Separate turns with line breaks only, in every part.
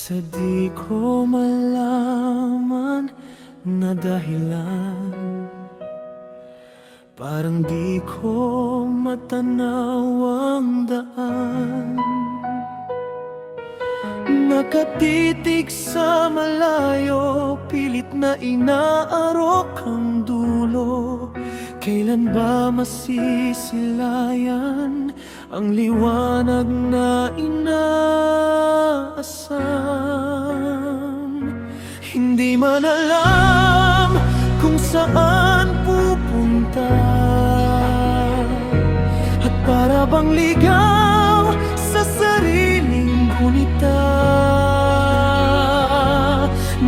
Sa di ko malaman na dahilan, parang di ko matanaw ang daan. Nakatitig sa malayo, pilit na inaarok ang dulo. Kailan ba masisilayan ang liwanag na inaasam? Hindi man alam kung saan pupunta, at para bang ligaw sa sariling gunita.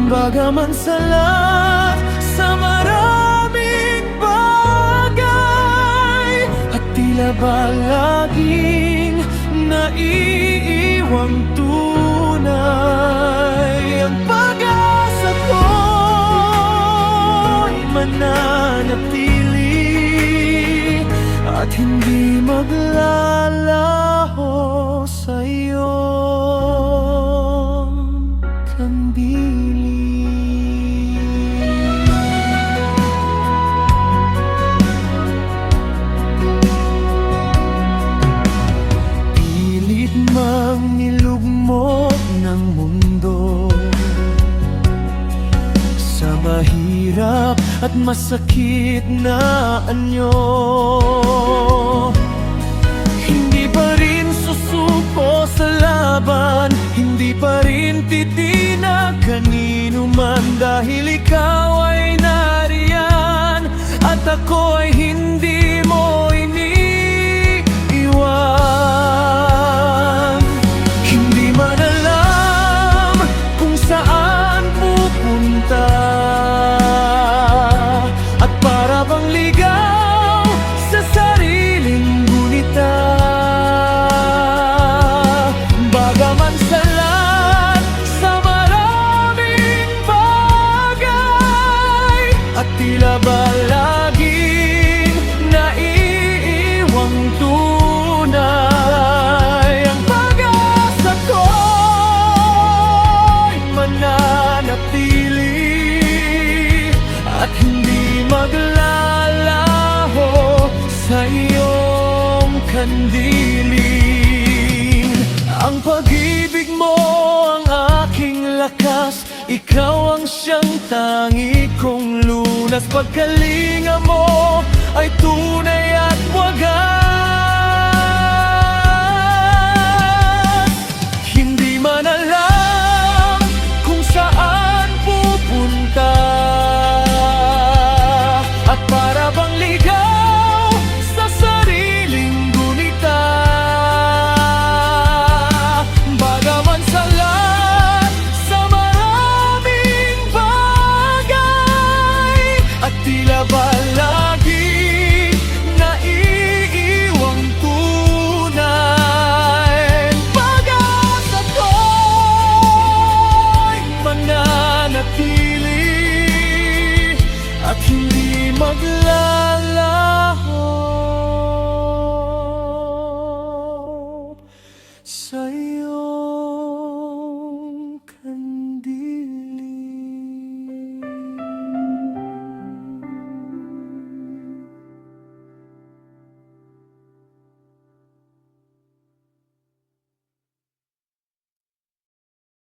Bagaman sa lahat, sa maraming bagay, at tila ba laging naiiwang tunay, ang pag-asa ko'y mananatili at hindi maglalaho sa iyong kandili. Pilit mang nilugmok ng mundo sa mahirap at masakit na anyo, hindi pa rin susuko sa laban, hindi pa rin titinag kanino man, dahil ikaw ay nariyan at ako ay hindi mo iniiwan. Hindi man alam kung saan pupunta, at para bang ligaw sa sariling gunita. Bagaman sa lahat, sa maraming bagay, at tila ba laging naiiwang tunay, ang pag-asa ko'y mananatili at hindi maglalaho sa iyong kandiling. Ang pag-ibig mo ang aking lakas, ikaw ang siyang tangi kong lunas. Pagkalinga mo ay tunay at wagas.